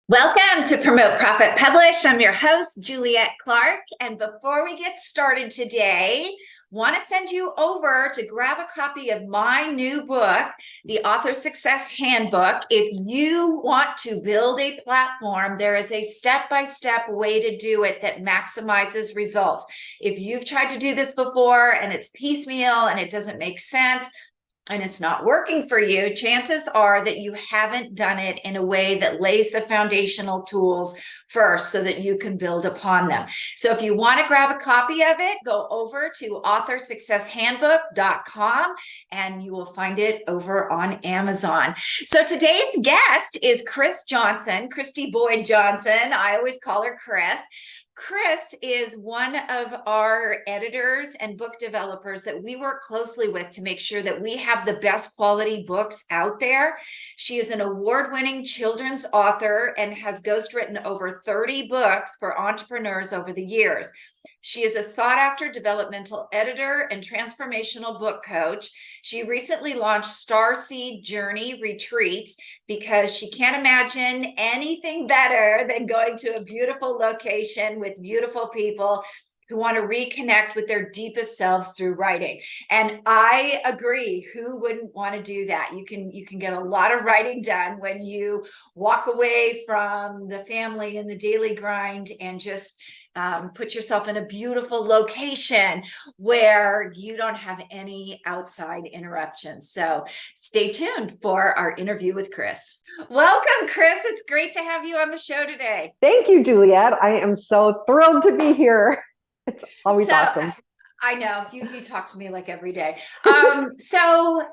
Welcome to Promote, Profit, Publish. I'm your host, Juliet Clark. And before we get started today, want to send you over to grab a copy of my new book, The Author Success Handbook. If you want to build a platform, there is a step-by-step way to do it that maximizes results. If you've tried to do this before and it's piecemeal and it doesn't make sense, and it's not working for you, chances are that you haven't done it in a way that lays the foundational tools first so that you can build upon them. So if you want to grab a copy of it, go over to authorsuccesshandbook.com and you will find it over on Amazon. So today's guest is Kristy Boyd Johnson. I always call her Chris. Chris is one of our editors and book developers that we work closely with to make sure that we have the best quality books out there. She is an award-winning children's author and has ghostwritten over 30 books for entrepreneurs over the years. She is a sought-after developmental editor and transformational book coach. She recently launched Starseed Journey Retreats because she can't imagine anything better than going to a beautiful location with beautiful people who want to reconnect with their deepest selves through writing. And I agree, who wouldn't want to do that? You can get a lot of writing done when you walk away from the family and the daily grind and just put yourself in a beautiful location where you don't have any outside interruptions. So stay tuned for our interview with Chris. Welcome, Chris. It's great to have you on the show today. Thank you, Juliet. I am so thrilled to be here. It's always awesome. I know you talk to me like every day. So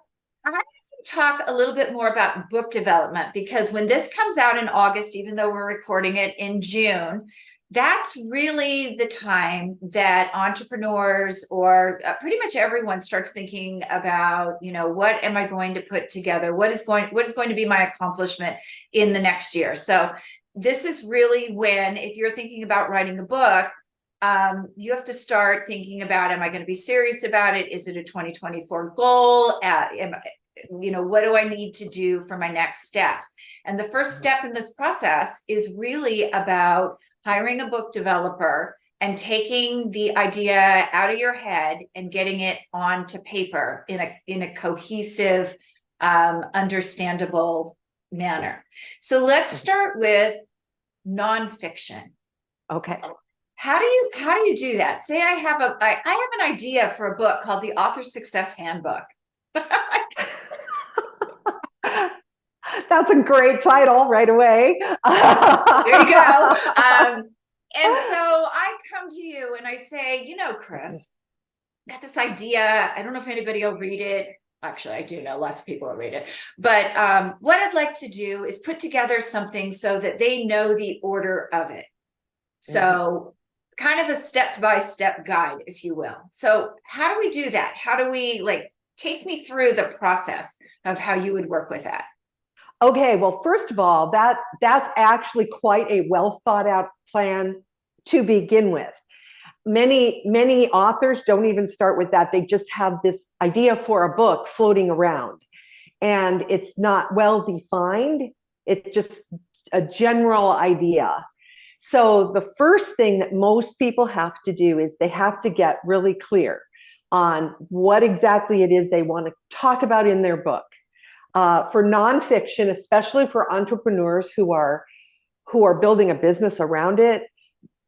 I talk a little bit more about book development, because when this comes out in August, even though we're recording it in June, that's really the time that entrepreneurs or pretty much everyone starts thinking about, what am I going to put together? What is going to be my accomplishment in the next year? So this is really when, if you're thinking about writing a book, you have to start thinking about, am I going to be serious about it? Is it a 2024 goal? What do I need to do for my next steps? And the first step in this process is really about hiring a book developer and taking the idea out of your head and getting it onto paper in a cohesive, understandable manner. So let's start with nonfiction. Okay. How do you do that? Say I have an idea for a book called The Author Success Handbook. That's a great title right away. There you go. And so I come to you and I say, Chris, I got this idea. I don't know if anybody will read it. Actually, I do know lots of people will read it. But what I'd like to do is put together something so that they know the order of it. So kind of a step-by-step guide, if you will. So how do we do that? How do we take me through the process of how you would work with that? Okay, well, first of all, that's actually quite a well thought out plan to begin with. Many authors don't even start with that. They just have this idea for a book floating around, and it's not well defined. It's just a general idea. So the first thing that most people have to do is they have to get really clear on what exactly it is they want to talk about in their book. For nonfiction, especially for entrepreneurs who are building a business around it,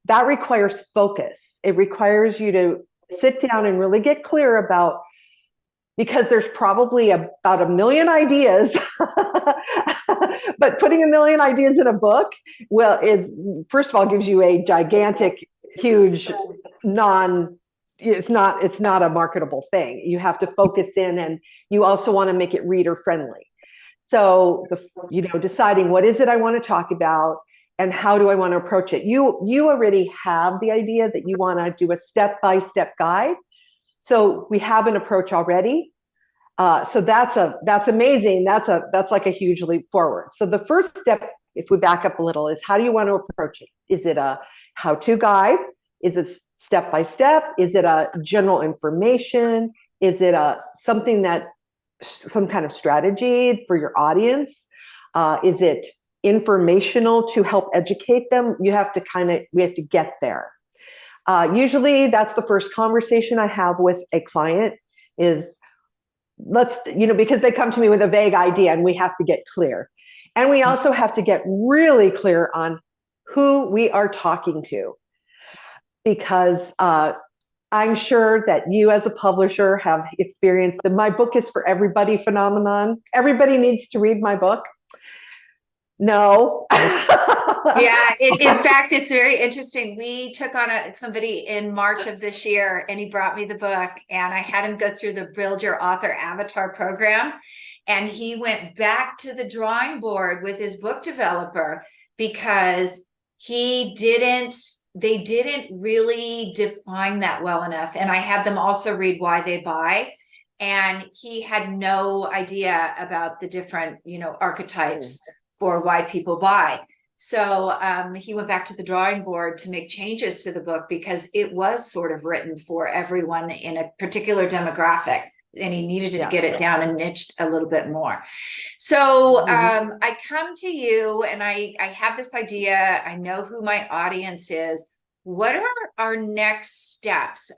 that requires focus. It requires you to sit down and really get clear about, because there's probably about a million ideas, but putting a million ideas in a book, first of all, gives you a gigantic, huge it's not a marketable thing. You have to focus in, and you also want to make it reader friendly. So deciding what is it I want to talk about and how do I want to approach it. You already have the idea that you want to do a step-by-step guide. So we have an approach already. So that's amazing. That's like a huge leap forward. So the first step, if we back up a little, is how do you want to approach it? Is it a how-to guide? Is it step-by-step? Is it a general information? Is it some kind of strategy for your audience? Is it informational to help educate them, we have to get there. Usually that's the first conversation I have with a client is because they come to me with a vague idea and we have to get clear. And we also have to get really clear on who we are talking to, because I'm sure that you as a publisher have experienced the "my book is for everybody" phenomenon. Everybody needs to read my book. No. Yeah, in fact, it's very interesting. We took on somebody in March of this year, and he brought me the book, and I had him go through the Build Your Author Avatar program. And he went back to the drawing board with his book developer because they didn't really define that well enough. And I had them also read Why They Buy. And he had no idea about the different, archetypes for why people buy. So he went back to the drawing board to make changes to the book because it was sort of written for everyone in a particular demographic, and he needed to get it down and niched a little bit more. So I come to you and I have this idea. I know who my audience is. What are our next steps?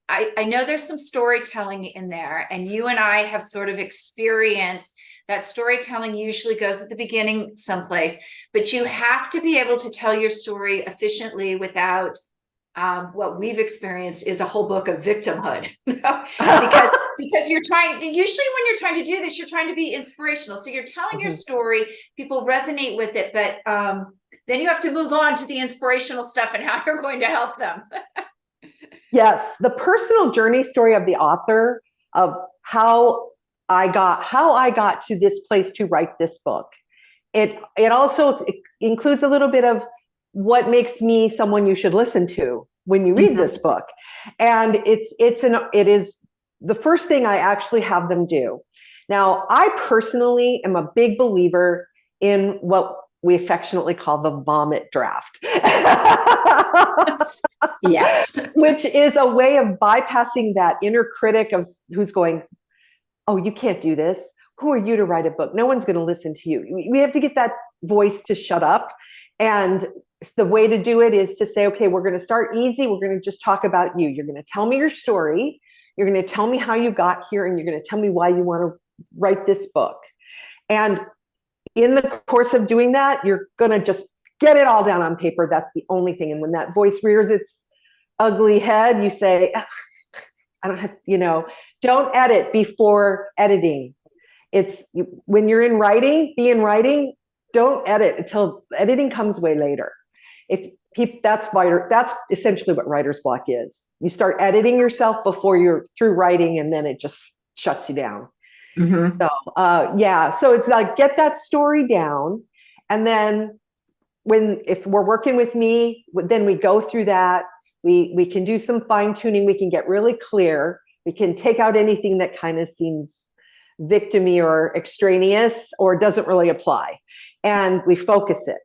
I know there's some storytelling in there, and you and I have sort of experienced that storytelling usually goes at the beginning someplace, but you have to be able to tell your story efficiently without what we've experienced is a whole book of victimhood, because usually when you're trying to do this, you're trying to be inspirational. So you're telling your story, people resonate with it, but then you have to move on to the inspirational stuff and how you're going to help them. Yes, the personal journey story of the author of how I got to this place to write this book. It also includes a little bit of what makes me someone you should listen to when you read this book. And it is the first thing I actually have them do. Now, I personally am a big believer in what we affectionately call the vomit draft. Yes. Which is a way of bypassing that inner critic of who's going, "Oh, you can't do this. Who are you to write a book? No one's going to listen to you." We have to get that voice to shut up. And the way to do it is to say, okay, we're going to start easy. We're going to just talk about you. You're going to tell me your story. You're going to tell me how you got here. And you're going to tell me why you want to write this book. And in the course of doing that, you're going to just get it all down on paper. That's the only thing. And when that voice rears its ugly head, you say, I don't have, don't edit before editing. When you're in writing, be in writing, don't edit until editing comes way later. That's essentially what writer's block is. You start editing yourself before you're through writing, and then it just shuts you down. So so it's like, get that story down, and then if we're working with me, then we go through that. We can do some fine tuning. We can get really clear. We can take out anything that kind of seems victim-y or extraneous or doesn't really apply, and we focus it.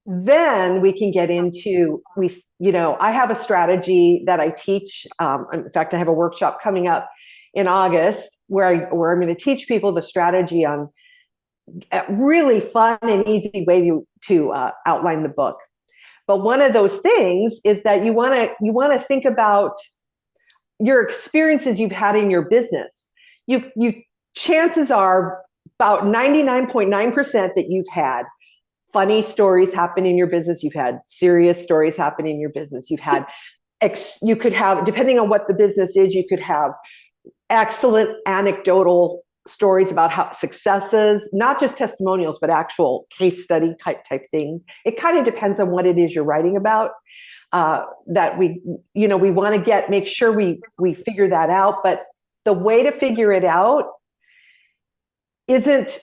Then we can get into, I have a strategy that I teach. In fact, I have a workshop coming up in August where I'm going to teach people the strategy on a really fun and easy way to outline the book. But one of those things is that you want to think about your experiences you've had in your business. You chances are about 99.9% that you've had funny stories happen in your business. You've had serious stories happen in your business. You could have, depending on what the business is, you could have excellent anecdotal stories about how successes, not just testimonials, but actual case study type things. It kind of depends on what it is you're writing about. That we want to make sure we figure that out. But the way to figure it out isn't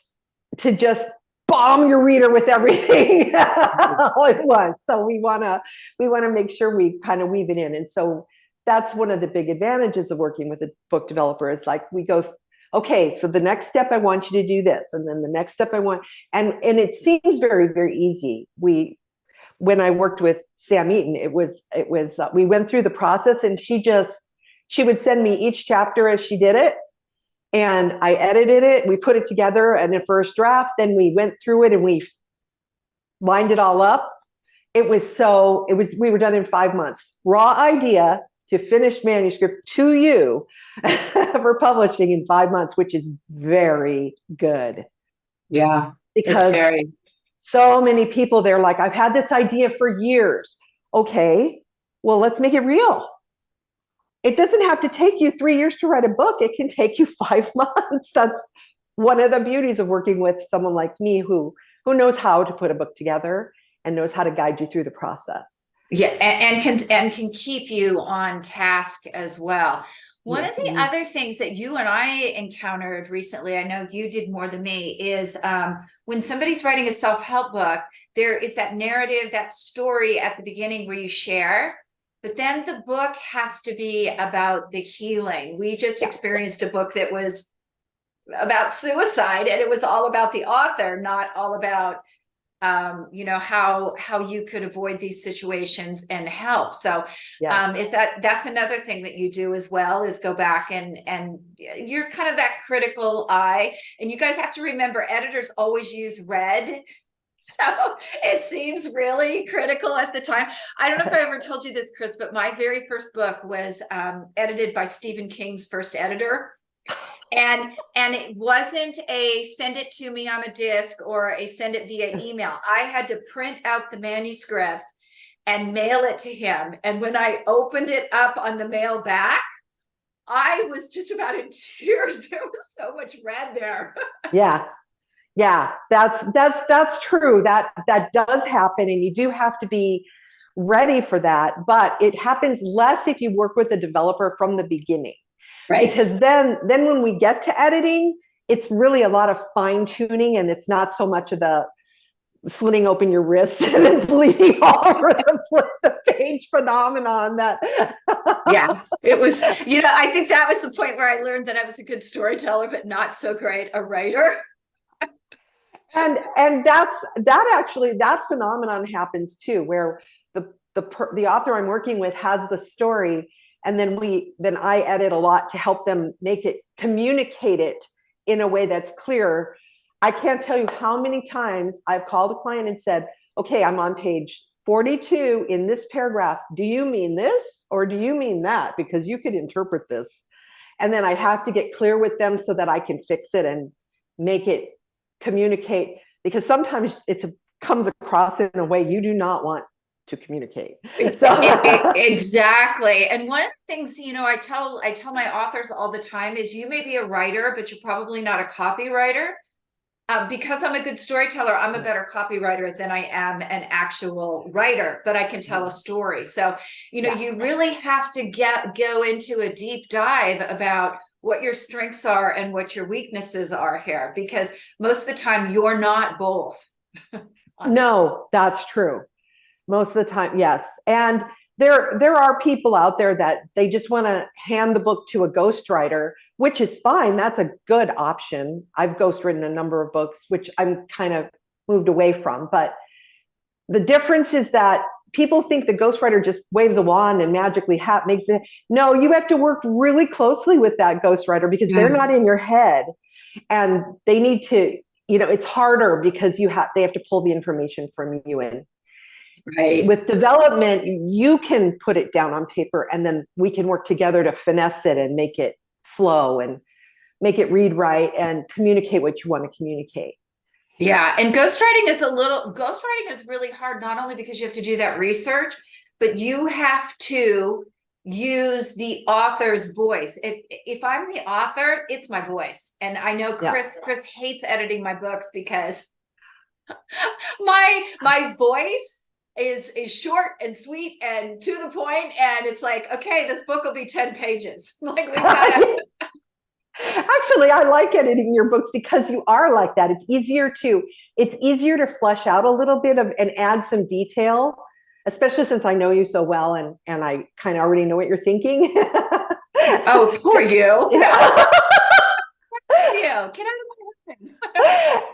to just bomb your reader with everything all at once. So we want to make sure we kind of weave it in. And so that's one of the big advantages of working with a book developer is like we go, okay, so the next step I want you to do this, and then the next step I want, and it seems very, very easy. When I worked with Sam Eaton, it was we went through the process, and she would send me each chapter as she did it. And I edited it, we put it together in a first draft, then we went through it and we lined it all up. We were done in 5 months. Raw idea to finished manuscript to you for publishing in 5 months, which is very good. Yeah, Because so many people, they're like, I've had this idea for years. Okay, well, let's make it real. It doesn't have to take you 3 years to write a book. It can take you 5 months. That's one of the beauties of working with someone like me who knows how to put a book together and knows how to guide you through the process. Yeah, and can keep you on task as well. One of the other things that you and I encountered recently, I know you did more than me, is when somebody's writing a self-help book, there is that narrative, that story at the beginning where you share, but then the book has to be about the healing. We just experienced a book that was about suicide, and it was all about the author, not all about how you could avoid these situations and help. So that's another thing that you do as well, is go back and you're kind of that critical eye. And you guys have to remember, editors always use red. So it seems really critical at the time. I don't know if I ever told you this, Chris, but my very first book was edited by Stephen King's first editor. And it wasn't a send it to me on a disc or a send it via email. I had to print out the manuscript and mail it to him. And when I opened it up on the mail back, I was just about in tears. There was so much red there. Yeah, that's true. That does happen, and you do have to be ready for that. But it happens less if you work with a developer from the beginning. Right. Because then when we get to editing, it's really a lot of fine tuning, and it's not so much of the slitting open your wrists and then bleeding all over the page phenomenon that it was, I think that was the point where I learned that I was a good storyteller, but not so great a writer. And that phenomenon happens too, where the author I'm working with has the story, and then I edit a lot to help them communicate it in a way that's clear. I can't tell you how many times I've called a client and said, okay, I'm on page 42 in this paragraph. Do you mean this or do you mean that? Because you could interpret this. And then I have to get clear with them so that I can fix it and make it communicate, because sometimes it comes across in a way you do not want to communicate. Exactly. And one of the things, I tell my authors all the time is, you may be a writer, but you're probably not a copywriter. Because I'm a good storyteller, I'm a better copywriter than I am an actual writer, but I can tell a story. So, you really have to go into a deep dive about what your strengths are and what your weaknesses are here, because most of the time you're not both. No, that's true. Most of the time, yes. And there are people out there that they just want to hand the book to a ghostwriter, which is fine. That's a good option. I've ghostwritten a number of books, which I'm kind of moved away from. But the difference is that people think the ghostwriter just waves a wand and magically makes it. No, you have to work really closely with that ghostwriter, because they're not in your head, and they need to, it's harder because they have to pull the information from you in. Right. With development, you can put it down on paper, and then we can work together to finesse it and make it flow and make it read right and communicate what you want to communicate. Yeah. And ghostwriting is really hard, not only because you have to do that research, but you have to use the author's voice. If I'm the author, it's my voice. And I know Chris hates editing my books because my voice is short and sweet and to the point, and it's like, okay, this book will be 10 pages. Like, we gotta Actually, I like editing your books because you are like that. It's easier to flesh out a little bit and add some detail, especially since I know you so well, and I kind of already know what you're thinking. Oh, poor you. Yeah. You. Get out of my head.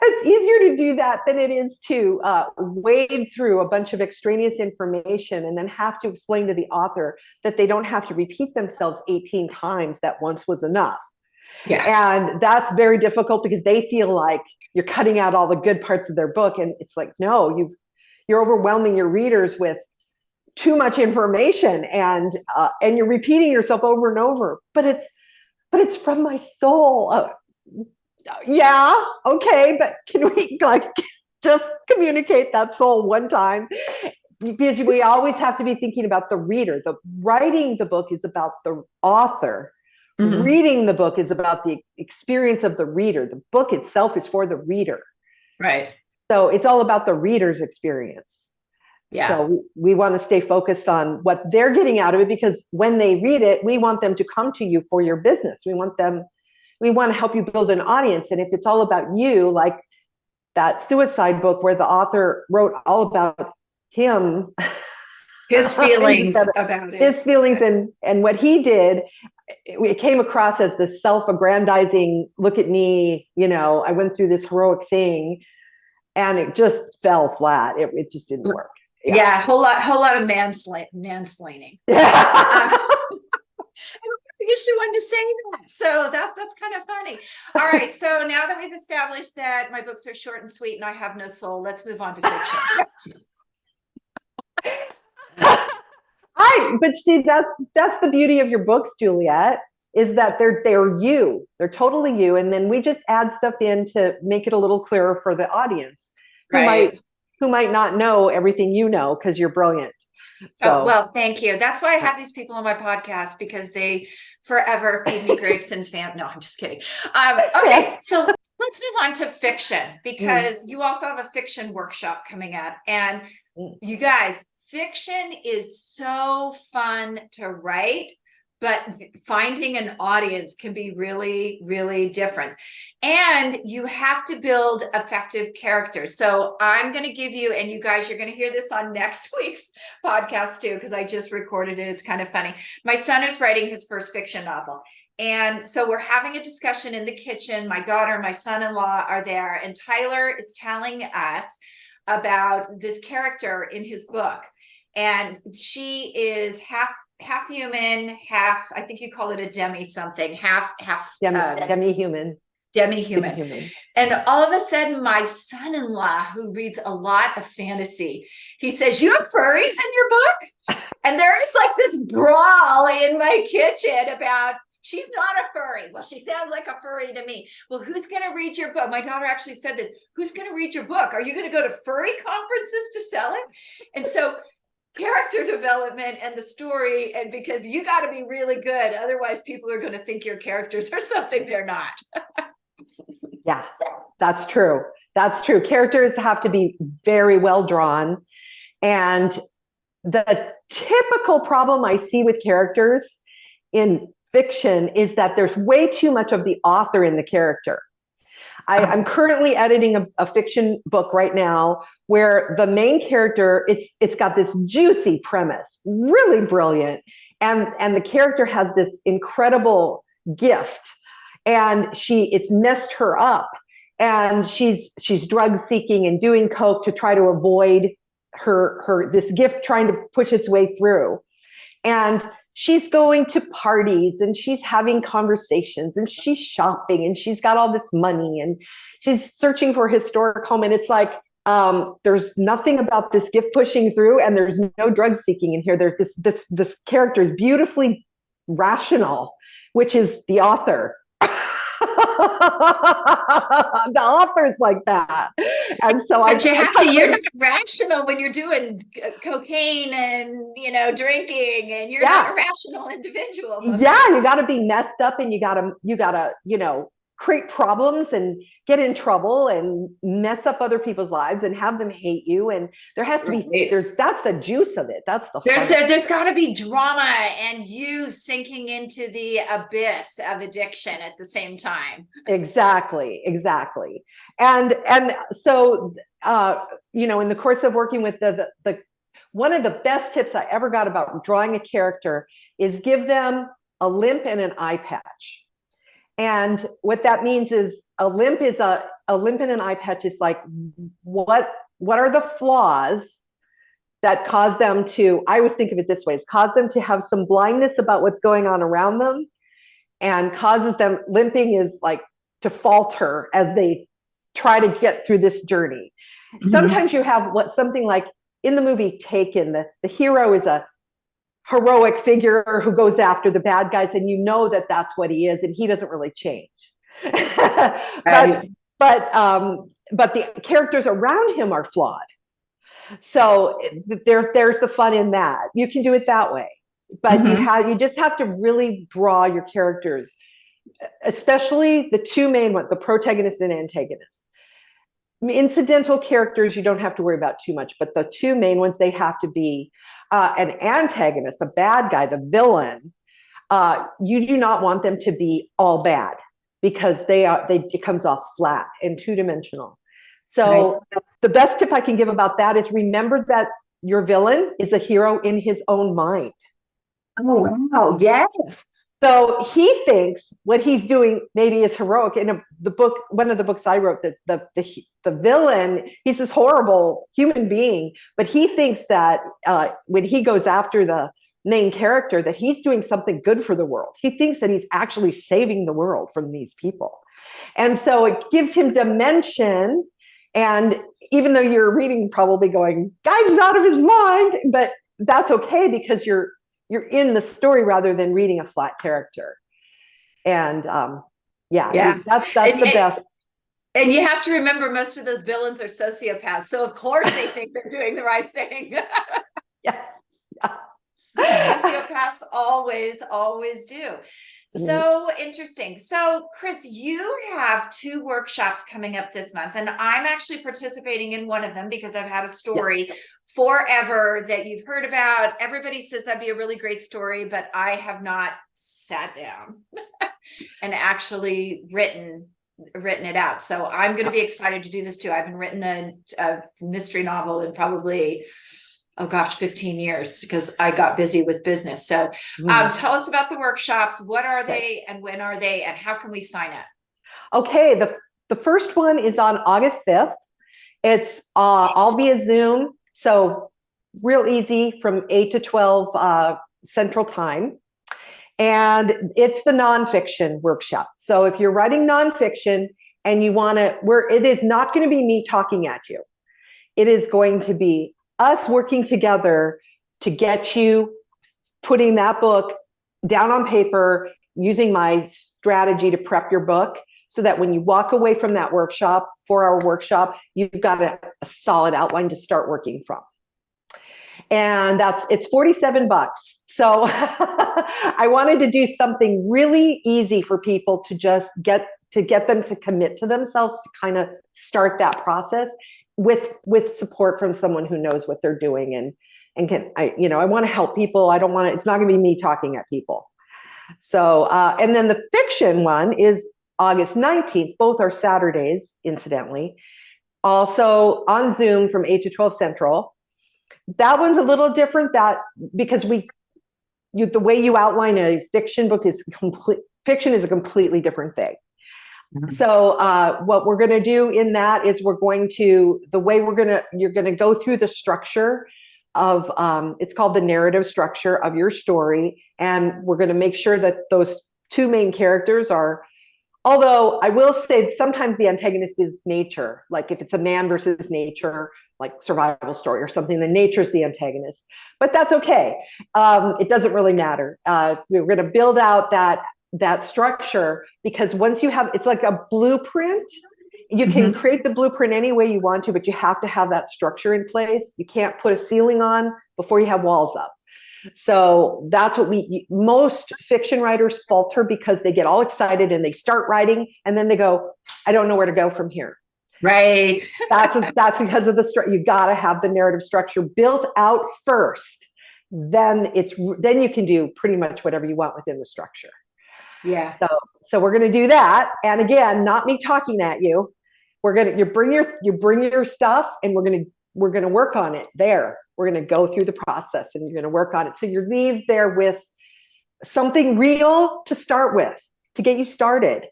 It's easier to do that than it is to wade through a bunch of extraneous information and then have to explain to the author that they don't have to repeat themselves 18 times, that once was enough. Yeah. And that's very difficult because they feel like you're cutting out all the good parts of their book. And it's like, no, you're overwhelming your readers with too much information, and you're repeating yourself over and over, but it's from my soul. Yeah, okay, but can we like just communicate that soul one time? Because we always have to be thinking about the reader. The writing the book is about the author. Mm-hmm. Reading the book is about the experience of the reader. The book itself is for the reader. Right. So it's all about the reader's experience. Yeah. So we want to stay focused on what they're getting out of it, because when they read it, we want them to come to you for your business. We want to help you build an audience. And if it's all about you, like that suicide book where the author wrote all about him, his feelings about it, his feelings and what he did, it came across as this self-aggrandizing, look at me, I went through this heroic thing, and it just fell flat. It just didn't work. Yeah, whole lot of mansplaining. I usually wanted to say that, so that's kind of funny. All right, so now that we've established that my books are short and sweet and I have no soul, let's move on to fiction. But see, that's the beauty of your books, Juliet, is that they're you. They're totally you, and then we just add stuff in to make it a little clearer for the audience who might not know everything you know, because you're brilliant. So. Oh, well, thank you. That's why I have these people on my podcast, because they forever feed me grapes and no, I'm just kidding. Okay, so let's move on to fiction, because you also have a fiction workshop coming up, and you guys, fiction is so fun to write, but finding an audience can be really, really different. And you have to build effective characters. So I'm going to give you, and you guys, you're going to hear this on next week's podcast too, because I just recorded it. It's kind of funny. My son is writing his first fiction novel. And so we're having a discussion in the kitchen. My daughter and my son-in-law are there, and Tyler is telling us about this character in his book. And she is half human, half, I think you call it a demi something, half demi-human. Demi-human. And all of a sudden, my son-in-law, who reads a lot of fantasy, he says, "You have furries in your book?" And there's like this brawl in my kitchen about, she's not a furry. Well, she sounds like a furry to me. Well, who's going to read your book? My daughter actually said this. Who's going to read your book? Are you going to go to furry conferences to sell it? And so character development and the story, and because you got to be really good, otherwise people are going to think your characters are something they're not. Yeah, that's true. Characters have to be very well drawn, and the typical problem I see with characters in fiction is that there's way too much of the author in the character. I'm currently editing a fiction book right now where the main character, it's got this juicy premise, really brilliant, and the character has this incredible gift, and it's messed her up, and she's drug seeking and doing coke to try to avoid her this gift trying to push its way through, and she's going to parties and she's having conversations and she's shopping and she's got all this money and she's searching for a historic home. And it's like, there's nothing about this gift pushing through, and there's no drug seeking in here. There's this character is beautifully rational, which is the author. The author's like that. And so you're not rational when you're doing cocaine and drinking, and you're not a rational individual. Yeah, you got to be messed up, and you got to create problems and get in trouble and mess up other people's lives and have them hate you. And there has to be that's the juice of it. That's the there's got to be drama and you sinking into the abyss of addiction at the same time. Exactly. And so in the course of working with the one of the best tips I ever got about drawing a character is give them a limp and an eye patch. And what that means is a limp and an eye patch is like, what are the flaws that cause them to, I always think of it this way, cause them to have some blindness about what's going on around them, and causes them, limping is like to falter as they try to get through this journey. Mm-hmm. Sometimes you have something like in the movie Taken, the hero is a heroic figure who goes after the bad guys, and you know that that's what he is, and he doesn't really change. Right. But the characters around him are flawed. So there's the fun in that. You can do it that way, but you just have to really draw your characters, especially the two main ones, the protagonist and antagonist. Incidental characters you don't have to worry about too much, but the two main ones, they have to be an antagonist, the bad guy, the villain. You do not want them to be all bad, because it comes off flat and two-dimensional. So the best tip I can give about that is remember that your villain is a hero in his own mind. Oh, wow. Yes. So he thinks what he's doing maybe is heroic. In the book, one of the books I wrote, the villain, he's this horrible human being, but he thinks that when he goes after the main character, that he's doing something good for the world. He thinks that he's actually saving the world from these people. And so it gives him dimension. And even though you're reading probably going, guy's out of his mind, but that's okay, because you're in the story rather than reading a flat character. And that's the best. And you have to remember, most of those villains are sociopaths. So of course they think they're doing the right thing. Yeah. Sociopaths always do. So interesting. So Chris, you have 2 workshops coming up this month, and I'm actually participating in one of them because I've had a story forever that you've heard about. Everybody says that'd be a really great story, but I have not sat down and actually written it out. So I'm going to be excited to do this too. I haven't written a mystery novel in probably 15 years, because I got busy with business. So tell us about the workshops. What are they, and when are they, and how can we sign up? Okay. The first one is on August 5th. It's all via Zoom. So real easy, from 8 to 12 Central Time. And it's the nonfiction workshop. So if you're writing nonfiction and you want to, it is not going to be me talking at you. It is going to be us working together to get you putting that book down on paper, using my strategy to prep your book, so that when you walk away from that workshop, 4-hour workshop, you've got a solid outline to start working from. And it's $47. So I wanted to do something really easy for people to just get them to commit to themselves, to kind of start that process with support from someone who knows what they're doing and I want to help people. It's not going to be me talking at people. So, and then the fiction one is August 19th. Both are Saturdays, incidentally. Also on Zoom from 8 to 12 Central. That one's a little different, because the way you outline a fiction book fiction is a completely different thing. So what we're going to do in that is you're going to go through the structure of, it's called the narrative structure of your story. And we're going to make sure that those 2 main characters are, although I will say sometimes the antagonist is nature. Like if it's a man versus nature, like survival story or something, the nature is the antagonist, but that's okay. It doesn't really matter. We're going to build out that structure, because once you have, it's like a blueprint. You can create the blueprint any way you want to, but you have to have that structure in place. You can't put a ceiling on before you have walls up. So that's what most fiction writers falter, because they get all excited and they start writing and then they go, I don't know where to go from here. Right. That's because of the structure. You got to have the narrative structure built out first. Then you can do pretty much whatever you want within the structure. Yeah. So we're going to do that. And again, not me talking at you. You bring your stuff, and we're going to work on it there. We're going to go through the process, and you're going to work on it. So you leave there with something real to start with, to get you started.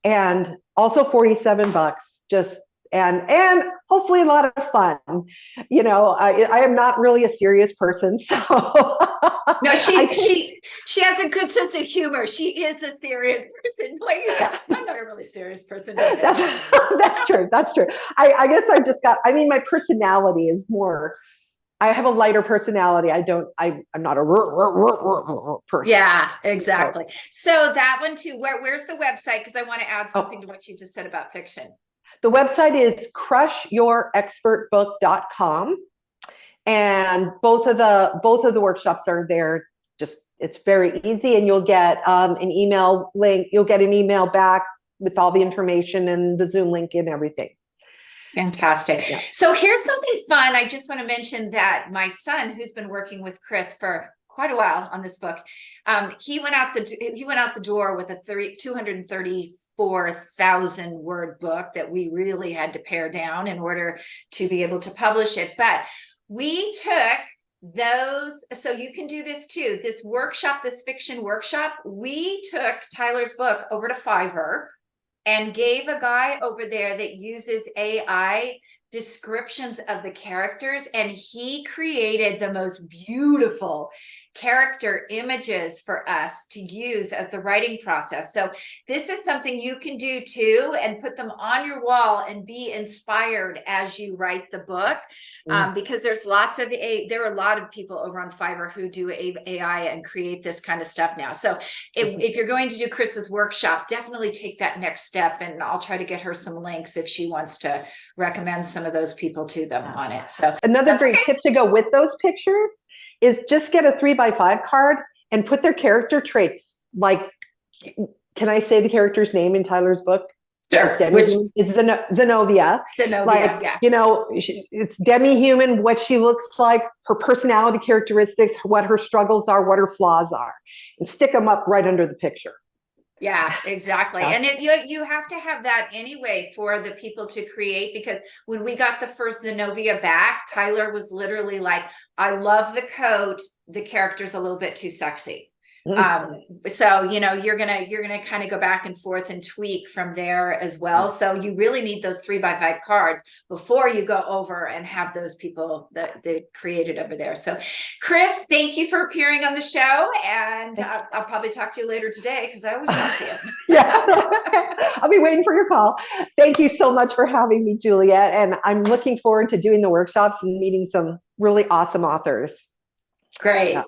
And also $47, and hopefully a lot of fun. I am not really a serious person, so no, she has a good sense of humor. She is a serious person. I'm not a really serious person. That's true. I guess I've just my personality is more, I have a lighter personality. I'm not a person. Yeah, exactly. So that one too, where's the website? Because I want to add something to what you just said about fiction. The website is crushyourexpertbook.com. And both of the workshops are there. It's very easy, and you'll get an email link. You'll get an email back with all the information and the Zoom link and everything. Fantastic. Yeah. So here's something fun. I just want to mention that my son, who's been working with Chris for quite a while on this book, he went out the door with a 234,000 word book that we really had to pare down in order to be able to publish it. But we took those, so you can do this too. This workshop, this fiction workshop, we took Tyler's book over to Fiverr and gave a guy over there that uses AI descriptions of the characters, and he created the most beautiful character images for us to use as the writing process. So this is something you can do too, and put them on your wall and be inspired as you write the book. Because there are a lot of people over on Fiverr who do AI and create this kind of stuff now. So if you're going to do Chris's workshop, definitely take that next step, and I'll try to get her some links if she wants to recommend some of those people to them on it. So another great tip to go with those pictures is just get a 3x5 card and put their character traits. Like, can I say the character's name in Tyler's book? Sure. It's Zenobia. Zenobia, yeah. It's demi-human, what she looks like, her personality characteristics, what her struggles are, what her flaws are, and stick them up right under the picture. Yeah, exactly. Yeah. And you have to have that anyway for the people to create, because when we got the first Zenobia back, Tyler was literally like, I love the coat. The character's a little bit too sexy. So, you're gonna kind of go back and forth and tweak from there as well. So you really need those 3x5 cards before you go over and have those people that they created over there. So Chris, thank you for appearing on the show, and I'll probably talk to you later today, because I always talk to you. Yeah, I'll be waiting for your call. Thank you so much for having me, Juliet, and I'm looking forward to doing the workshops and meeting some really awesome authors. Great. Yeah.